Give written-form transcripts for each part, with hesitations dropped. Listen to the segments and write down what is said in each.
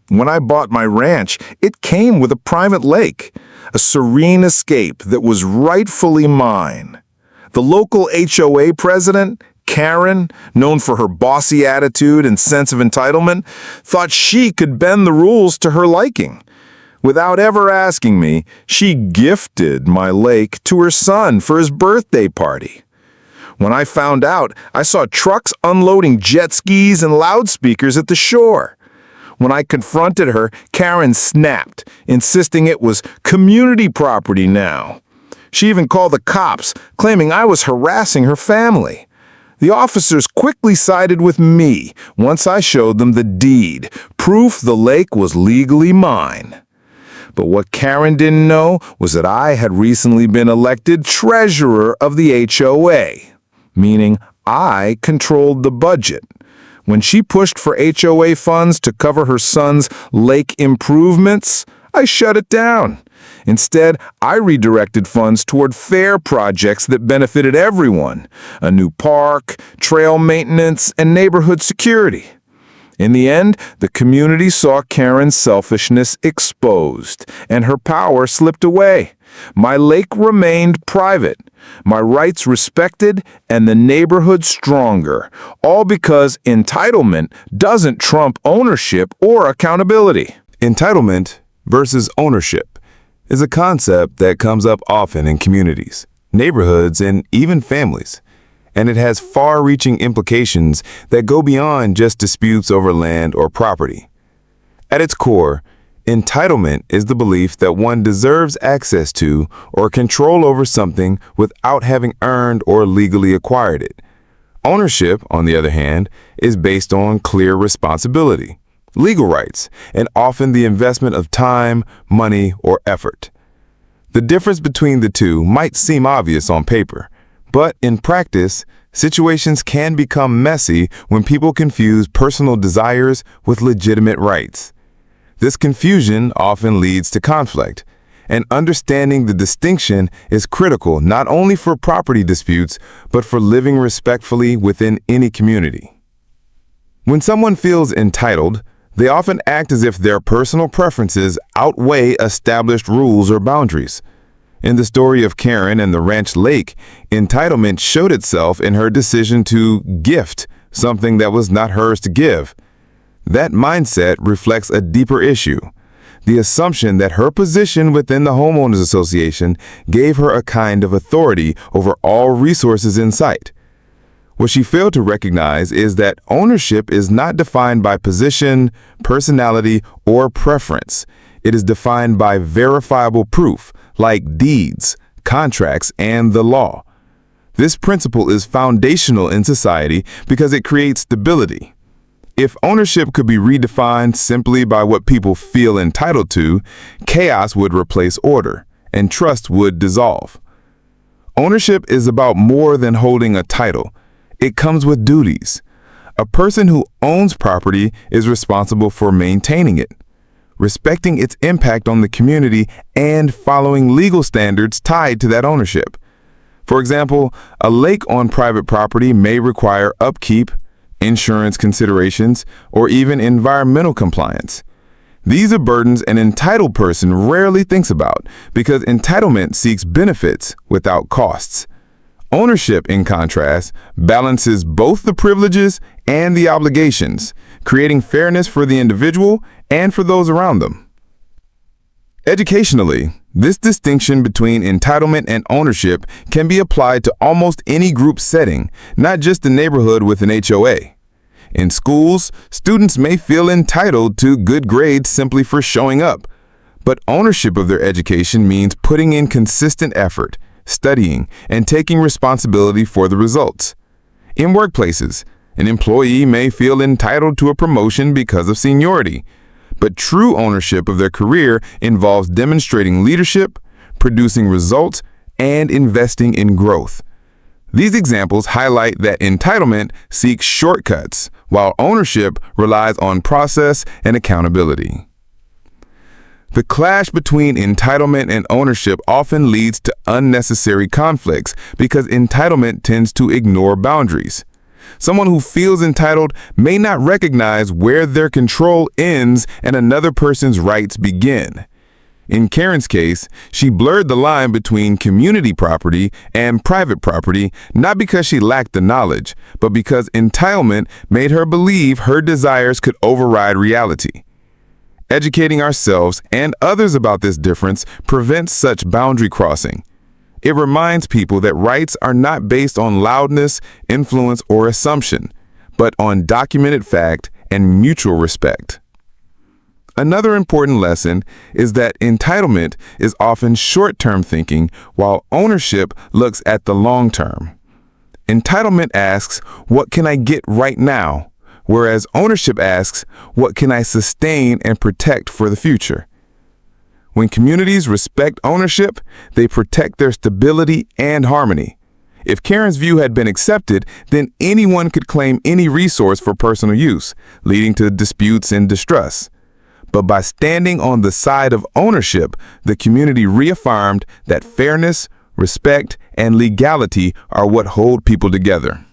When I bought my ranch, it came with a private lake, a serene escape that was rightfully mine. The local HOA president, Karen, known for her bossy attitude and sense of entitlement, thought she could bend the rules to her liking. Without ever asking me, she gifted my lake to her son for his birthday party. When I found out, I saw trucks unloading jet skis and loudspeakers at the shore. When I confronted her, Karen snapped, insisting it was community property now. She even called the cops, claiming I was harassing her family. The officers quickly sided with me once I showed them the deed, proof the lake was legally mine. But what Karen didn't know was that I had recently been elected treasurer of the HOA, meaning I controlled the budget. When she pushed for HOA funds to cover her son's lake improvements, I shut it down. Instead, I redirected funds toward fair projects that benefited everyone: a new park, trail maintenance, and neighborhood security. In the end, the community saw Karen's selfishness exposed, and her power slipped away. My lake remained private, my rights respected, and the neighborhood stronger, all because entitlement doesn't trump ownership or accountability. Entitlement versus ownership is a concept that comes up often in communities, neighborhoods, and even families. And it has far-reaching implications that go beyond just disputes over land or property. At its core, entitlement is the belief that one deserves access to or control over something without having earned or legally acquired it. Ownership, on the other hand, is based on clear responsibility, legal rights, and often the investment of time, money, or effort. The difference between the two might seem obvious on paper, but in practice, situations can become messy when people confuse personal desires with legitimate rights. This confusion often leads to conflict, and understanding the distinction is critical not only for property disputes, but for living respectfully within any community. When someone feels entitled, they often act as if their personal preferences outweigh established rules or boundaries. In the story of Karen and the ranch lake, entitlement showed itself in her decision to gift something that was not hers to give. That mindset reflects a deeper issue, the assumption that her position within the homeowners association gave her a kind of authority over all resources in sight. What she failed to recognize is that ownership is not defined by position, personality, or preference. It is defined by verifiable proof, like deeds, contracts, and the law. This principle is foundational in society because it creates stability. If ownership could be redefined simply by what people feel entitled to, chaos would replace order, and trust would dissolve. Ownership is about more than holding a title. It comes with duties. A person who owns property is responsible for maintaining it, respecting its impact on the community, and following legal standards tied to that ownership. For example, a lake on private property may require upkeep, insurance considerations, or even environmental compliance. These are burdens an entitled person rarely thinks about because entitlement seeks benefits without costs. Ownership, in contrast, balances both the privileges and the obligations, creating fairness for the individual and for those around them. Educationally, this distinction between entitlement and ownership can be applied to almost any group setting, not just the neighborhood with an HOA. In schools, students may feel entitled to good grades simply for showing up, but ownership of their education means putting in consistent effort, studying, and taking responsibility for the results. In workplaces, an employee may feel entitled to a promotion because of seniority, but true ownership of their career involves demonstrating leadership, producing results, and investing in growth. These examples highlight that entitlement seeks shortcuts, while ownership relies on process and accountability. The clash between entitlement and ownership often leads to unnecessary conflicts because entitlement tends to ignore boundaries. Someone who feels entitled may not recognize where their control ends and another person's rights begin. In Karen's case, she blurred the line between community property and private property, not because she lacked the knowledge, but because entitlement made her believe her desires could override reality. Educating ourselves and others about this difference prevents such boundary crossing. It reminds people that rights are not based on loudness, influence, or assumption, but on documented fact and mutual respect. Another important lesson is that entitlement is often short-term thinking, while ownership looks at the long term. Entitlement asks, "What can I get right now?" Whereas ownership asks, "What can I sustain and protect for the future?" When communities respect ownership, they protect their stability and harmony. If Karen's view had been accepted, then anyone could claim any resource for personal use, leading to disputes and distrust. But by standing on the side of ownership, the community reaffirmed that fairness, respect, and legality are what hold people together.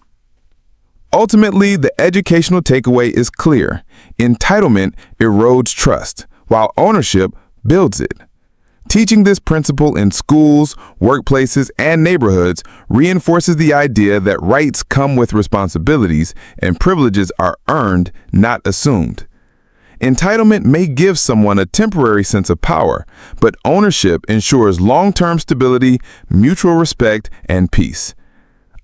Ultimately, the educational takeaway is clear. Entitlement erodes trust, while ownership builds it. Teaching this principle in schools, workplaces, and neighborhoods reinforces the idea that rights come with responsibilities and privileges are earned, not assumed. Entitlement may give someone a temporary sense of power, but ownership ensures long-term stability, mutual respect, and peace.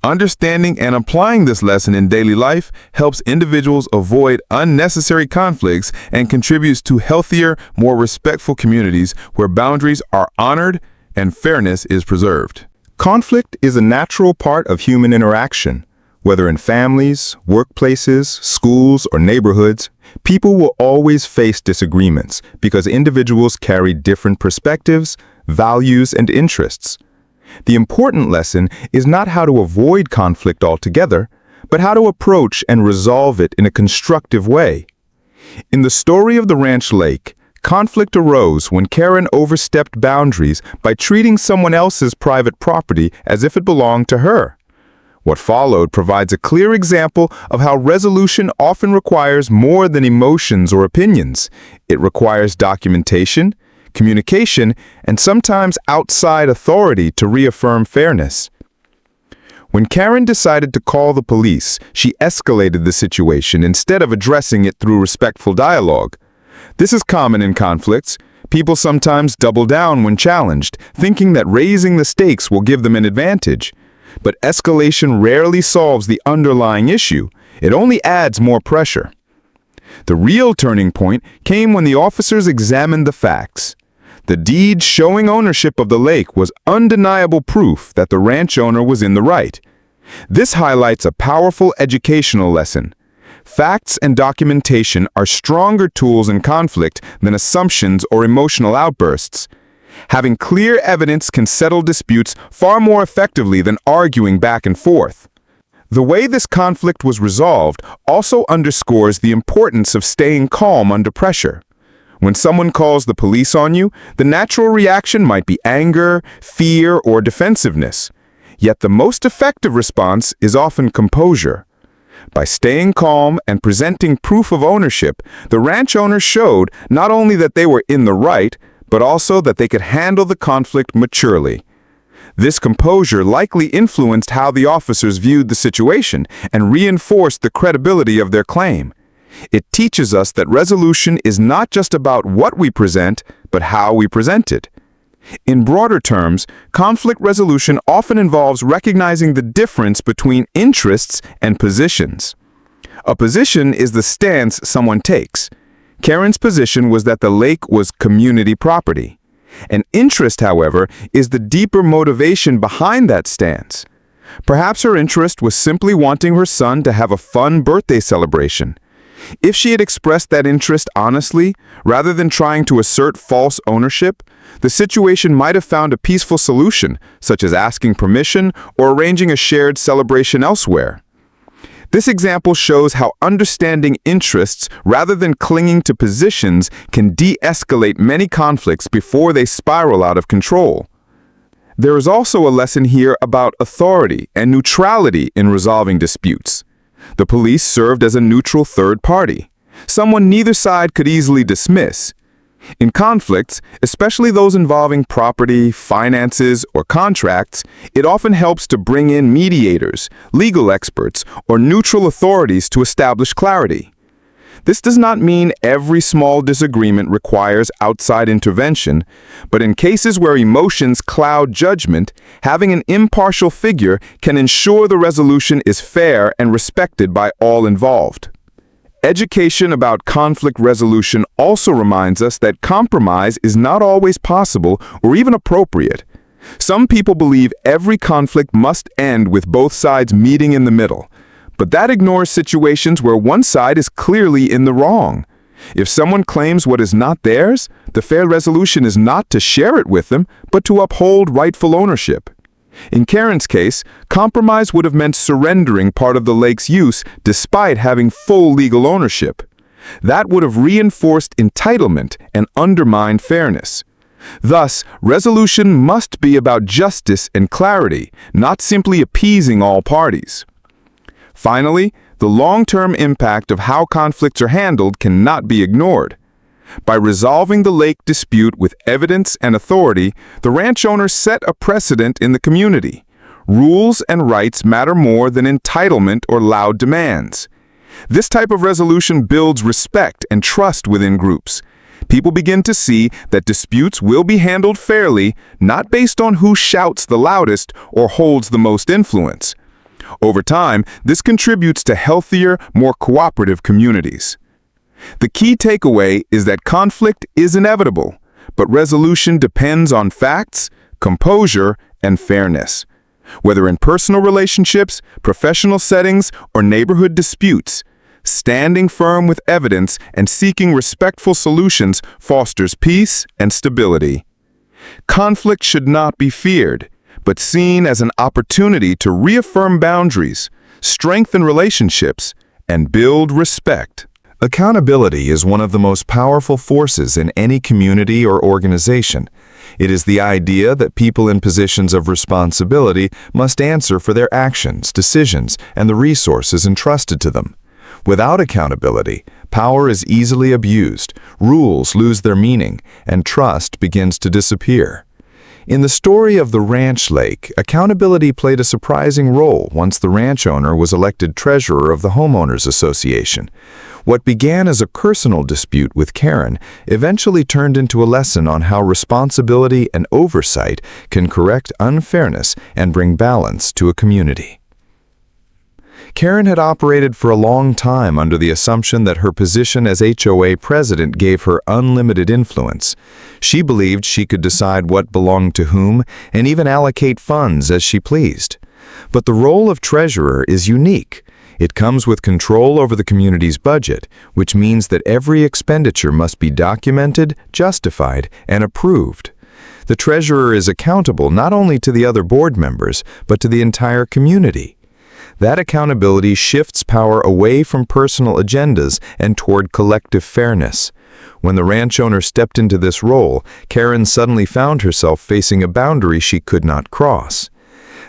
Understanding and applying this lesson in daily life helps individuals avoid unnecessary conflicts and contributes to healthier, more respectful communities where boundaries are honored and fairness is preserved. Conflict is a natural part of human interaction. Whether in families, workplaces, schools, or neighborhoods, people will always face disagreements because individuals carry different perspectives, values, and interests. The important lesson is not how to avoid conflict altogether, but how to approach and resolve it in a constructive way. In the story of the Ranch Lake, conflict arose when Karen overstepped boundaries by treating someone else's private property as if it belonged to her. What followed provides a clear example of how resolution often requires more than emotions or opinions. It requires documentation, communication, and sometimes outside authority to reaffirm fairness. When Karen decided to call the police, she escalated the situation instead of addressing it through respectful dialogue. This is common in conflicts. People sometimes double down when challenged, thinking that raising the stakes will give them an advantage. But escalation rarely solves the underlying issue. It only adds more pressure. The real turning point came when the officers examined the facts. The deed showing ownership of the lake was undeniable proof that the ranch owner was in the right. This highlights a powerful educational lesson. Facts and documentation are stronger tools in conflict than assumptions or emotional outbursts. Having clear evidence can settle disputes far more effectively than arguing back and forth. The way this conflict was resolved also underscores the importance of staying calm under pressure. When someone calls the police on you, the natural reaction might be anger, fear, or defensiveness. Yet the most effective response is often composure. By staying calm and presenting proof of ownership, the ranch owners showed not only that they were in the right, but also that they could handle the conflict maturely. This composure likely influenced how the officers viewed the situation and reinforced the credibility of their claim. It teaches us that resolution is not just about what we present, but how we present it. In broader terms, conflict resolution often involves recognizing the difference between interests and positions. A position is the stance someone takes. Karen's position was that the lake was community property. An interest, however, is the deeper motivation behind that stance. Perhaps her interest was simply wanting her son to have a fun birthday celebration. If she had expressed that interest honestly, rather than trying to assert false ownership, the situation might have found a peaceful solution, such as asking permission or arranging a shared celebration elsewhere. This example shows how understanding interests rather than clinging to positions can de-escalate many conflicts before they spiral out of control. There is also a lesson here about authority and neutrality in resolving disputes. The police served as a neutral third party, someone neither side could easily dismiss. In conflicts, especially those involving property, finances, or contracts, it often helps to bring in mediators, legal experts, or neutral authorities to establish clarity. This does not mean every small disagreement requires outside intervention, but in cases where emotions cloud judgment, having an impartial figure can ensure the resolution is fair and respected by all involved. Education about conflict resolution also reminds us that compromise is not always possible or even appropriate. Some people believe every conflict must end with both sides meeting in the middle, but that ignores situations where one side is clearly in the wrong. If someone claims what is not theirs, the fair resolution is not to share it with them, but to uphold rightful ownership. In Karen's case, compromise would have meant surrendering part of the lake's use despite having full legal ownership. That would have reinforced entitlement and undermined fairness. Thus, resolution must be about justice and clarity, not simply appeasing all parties. Finally, the long-term impact of how conflicts are handled cannot be ignored. By resolving the lake dispute with evidence and authority, the ranch owners set a precedent in the community. Rules and rights matter more than entitlement or loud demands. This type of resolution builds respect and trust within groups. People begin to see that disputes will be handled fairly, not based on who shouts the loudest or holds the most influence. Over time, this contributes to healthier, more cooperative communities. The key takeaway is that conflict is inevitable, but resolution depends on facts, composure, and fairness. Whether in personal relationships, professional settings, or neighborhood disputes, standing firm with evidence and seeking respectful solutions fosters peace and stability. Conflict should not be feared, but seen as an opportunity to reaffirm boundaries, strengthen relationships, and build respect. Accountability is one of the most powerful forces in any community or organization. It is the idea that people in positions of responsibility must answer for their actions, decisions, and the resources entrusted to them. Without accountability, power is easily abused, rules lose their meaning, and trust begins to disappear. In the story of the ranch lake, accountability played a surprising role once the ranch owner was elected treasurer of the homeowners association. What began as a personal dispute with Karen eventually turned into a lesson on how responsibility and oversight can correct unfairness and bring balance to a community. Karen had operated for a long time under the assumption that her position as HOA president gave her unlimited influence. She believed she could decide what belonged to whom and even allocate funds as she pleased. But the role of treasurer is unique. It comes with control over the community's budget, which means that every expenditure must be documented, justified, and approved. The treasurer is accountable not only to the other board members, but to the entire community. That accountability shifts power away from personal agendas and toward collective fairness. When the ranch owner stepped into this role, Karen suddenly found herself facing a boundary she could not cross.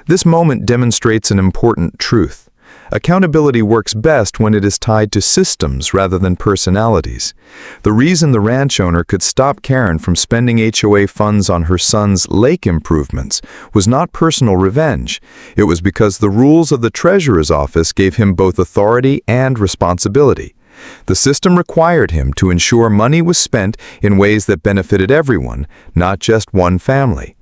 This moment demonstrates an important truth. Accountability works best when it is tied to systems rather than personalities. The reason the ranch owner could stop Karen from spending HOA funds on her son's lake improvements was not personal revenge. It was because the rules of the treasurer's office gave him both authority and responsibility. The system required him to ensure money was spent in ways that benefited everyone, not just one family.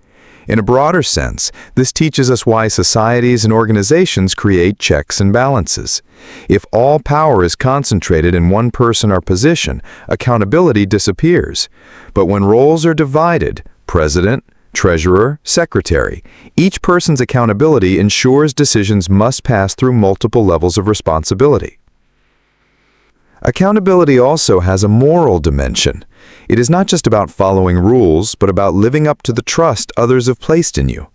In a broader sense, this teaches us why societies and organizations create checks and balances. If all power is concentrated in one person or position, accountability disappears. But when roles are divided, president, treasurer, secretary, each person's accountability ensures decisions must pass through multiple levels of responsibility. Accountability also has a moral dimension. It is not just about following rules, but about living up to the trust others have placed in you.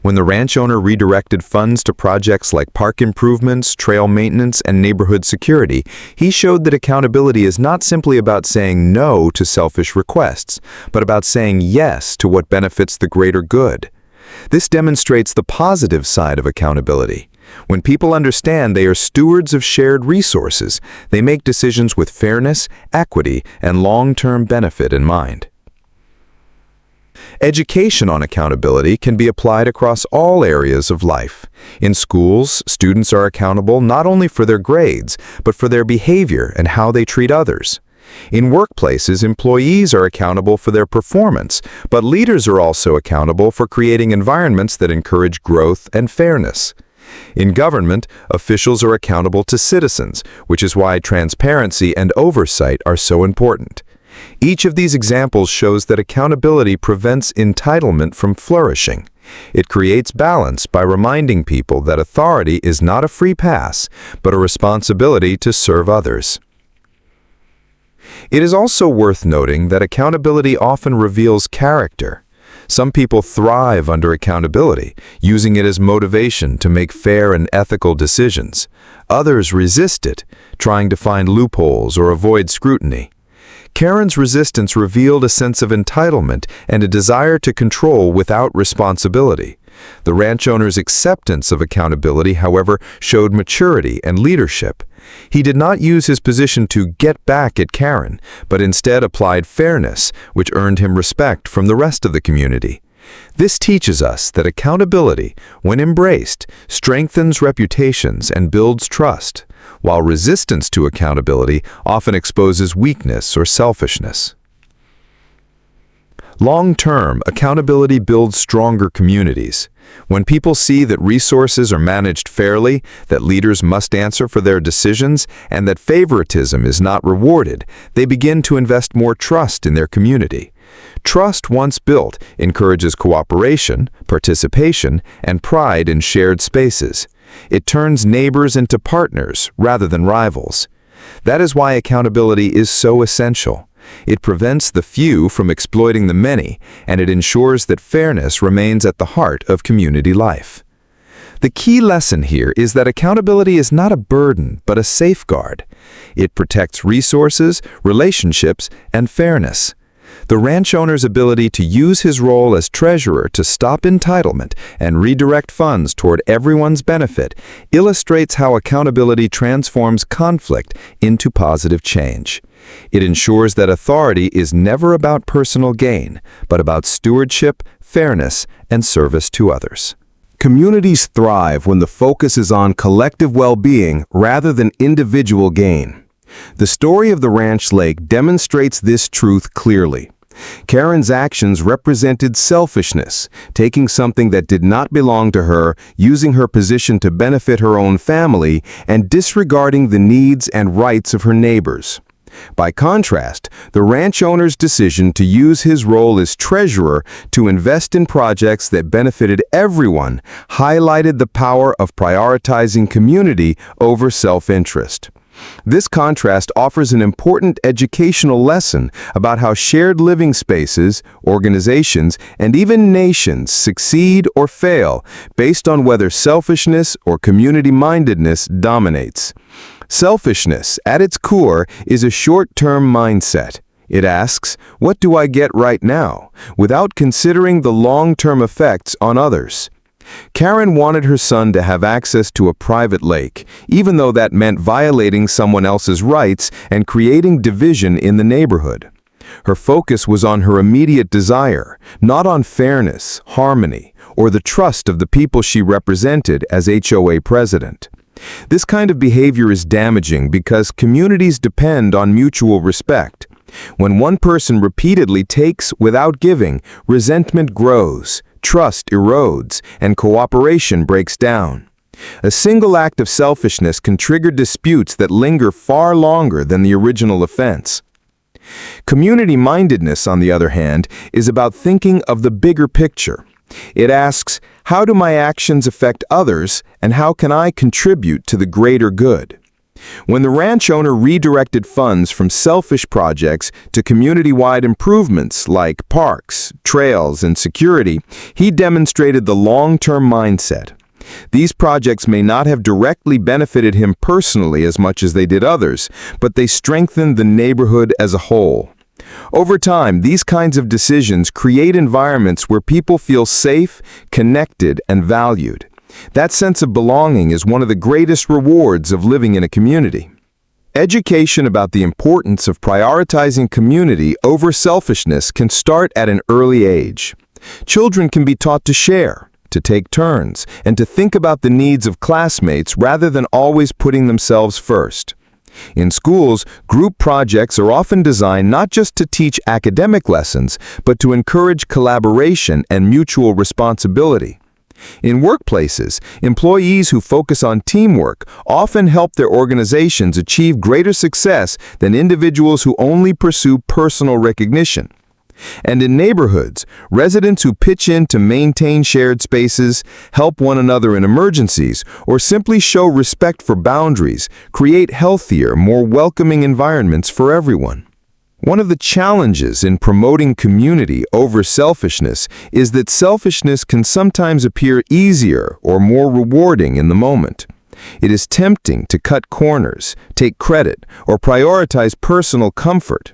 When the ranch owner redirected funds to projects like park improvements, trail maintenance, and neighborhood security, he showed that accountability is not simply about saying no to selfish requests, but about saying yes to what benefits the greater good. This demonstrates the positive side of accountability. When people understand they are stewards of shared resources, they make decisions with fairness, equity, and long-term benefit in mind. Education on accountability can be applied across all areas of life. In schools, students are accountable not only for their grades, but for their behavior and how they treat others. In workplaces, employees are accountable for their performance, but leaders are also accountable for creating environments that encourage growth and fairness. In government, officials are accountable to citizens, which is why transparency and oversight are so important. Each of these examples shows that accountability prevents entitlement from flourishing. It creates balance by reminding people that authority is not a free pass, but a responsibility to serve others. It is also worth noting that accountability often reveals character. Some people thrive under accountability, using it as motivation to make fair and ethical decisions. Others resist it, trying to find loopholes or avoid scrutiny. Karen's resistance revealed a sense of entitlement and a desire to control without responsibility. The ranch owner's acceptance of accountability, however, showed maturity and leadership. He did not use his position to get back at Karen, but instead applied fairness, which earned him respect from the rest of the community. This teaches us that accountability, when embraced, strengthens reputations and builds trust, while resistance to accountability often exposes weakness or selfishness. Long-term, accountability builds stronger communities. When people see that resources are managed fairly, that leaders must answer for their decisions, and that favoritism is not rewarded, they begin to invest more trust in their community. Trust, once built, encourages cooperation, participation, and pride in shared spaces. It turns neighbors into partners rather than rivals. That is why accountability is so essential. It prevents the few from exploiting the many, and it ensures that fairness remains at the heart of community life. The key lesson here is that accountability is not a burden, but a safeguard. It protects resources, relationships, and fairness. The ranch owner's ability to use his role as treasurer to stop entitlement and redirect funds toward everyone's benefit illustrates how accountability transforms conflict into positive change. It ensures that authority is never about personal gain, but about stewardship, fairness, and service to others. Communities thrive when the focus is on collective well-being rather than individual gain. The story of the Ranch Lake demonstrates this truth clearly. Karen's actions represented selfishness, taking something that did not belong to her, using her position to benefit her own family, and disregarding the needs and rights of her neighbors. By contrast, the ranch owner's decision to use his role as treasurer to invest in projects that benefited everyone highlighted the power of prioritizing community over self-interest. This contrast offers an important educational lesson about how shared living spaces, organizations, and even nations succeed or fail based on whether selfishness or community-mindedness dominates. Selfishness, at its core, is a short-term mindset. It asks, "What do I get right now?" without considering the long-term effects on others. Karen wanted her son to have access to a private lake, even though that meant violating someone else's rights and creating division in the neighborhood. Her focus was on her immediate desire, not on fairness, harmony, or the trust of the people she represented as HOA president. This kind of behavior is damaging because communities depend on mutual respect. When one person repeatedly takes without giving, resentment grows, trust erodes, and cooperation breaks down. A single act of selfishness can trigger disputes that linger far longer than the original offense. Community-mindedness, on the other hand, is about thinking of the bigger picture. It asks, how do my actions affect others, and how can I contribute to the greater good? When the ranch owner redirected funds from selfish projects to community-wide improvements like parks, trails, and security, he demonstrated the long-term mindset. These projects may not have directly benefited him personally as much as they did others, but they strengthened the neighborhood as a whole. Over time, these kinds of decisions create environments where people feel safe, connected, and valued. That sense of belonging is one of the greatest rewards of living in a community. Education about the importance of prioritizing community over selfishness can start at an early age. Children can be taught to share, to take turns, and to think about the needs of classmates rather than always putting themselves first. In schools, group projects are often designed not just to teach academic lessons, but to encourage collaboration and mutual responsibility. In workplaces, employees who focus on teamwork often help their organizations achieve greater success than individuals who only pursue personal recognition. And in neighborhoods, residents who pitch in to maintain shared spaces, help one another in emergencies, or simply show respect for boundaries create healthier, more welcoming environments for everyone. One of the challenges in promoting community over selfishness is that selfishness can sometimes appear easier or more rewarding in the moment. It is tempting to cut corners, take credit, or prioritize personal comfort.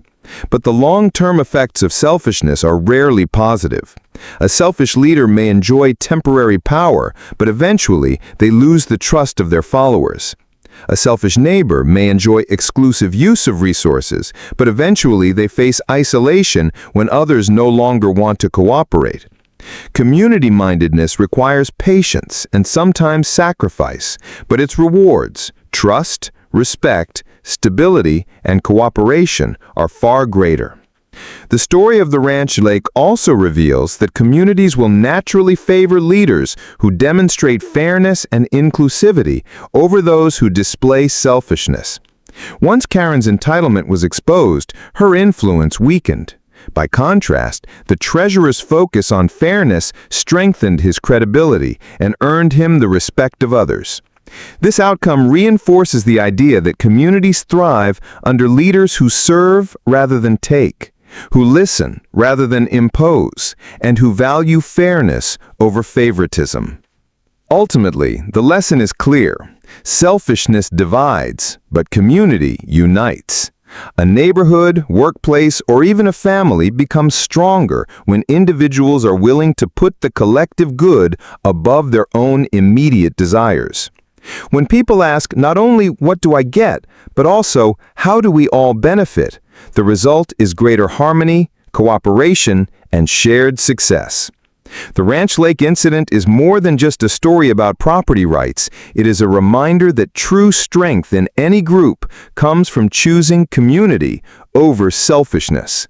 But the long-term effects of selfishness are rarely positive. A selfish leader may enjoy temporary power, but eventually they lose the trust of their followers. A selfish neighbor may enjoy exclusive use of resources, but eventually they face isolation when others no longer want to cooperate. Community-mindedness requires patience and sometimes sacrifice, but its rewards, trust, respect, stability, and cooperation are far greater. The story of the Ranch Lake also reveals that communities will naturally favor leaders who demonstrate fairness and inclusivity over those who display selfishness. Once Karen's entitlement was exposed, her influence weakened. By contrast, the treasurer's focus on fairness strengthened his credibility and earned him the respect of others. This outcome reinforces the idea that communities thrive under leaders who serve rather than take, who listen rather than impose, and who value fairness over favoritism. Ultimately, the lesson is clear. Selfishness divides, but community unites. A neighborhood, workplace, or even a family becomes stronger when individuals are willing to put the collective good above their own immediate desires. When people ask not only what do I get, but also how do we all benefit, the result is greater harmony, cooperation, and shared success. The Ranch Lake incident is more than just a story about property rights. It is a reminder that true strength in any group comes from choosing community over selfishness.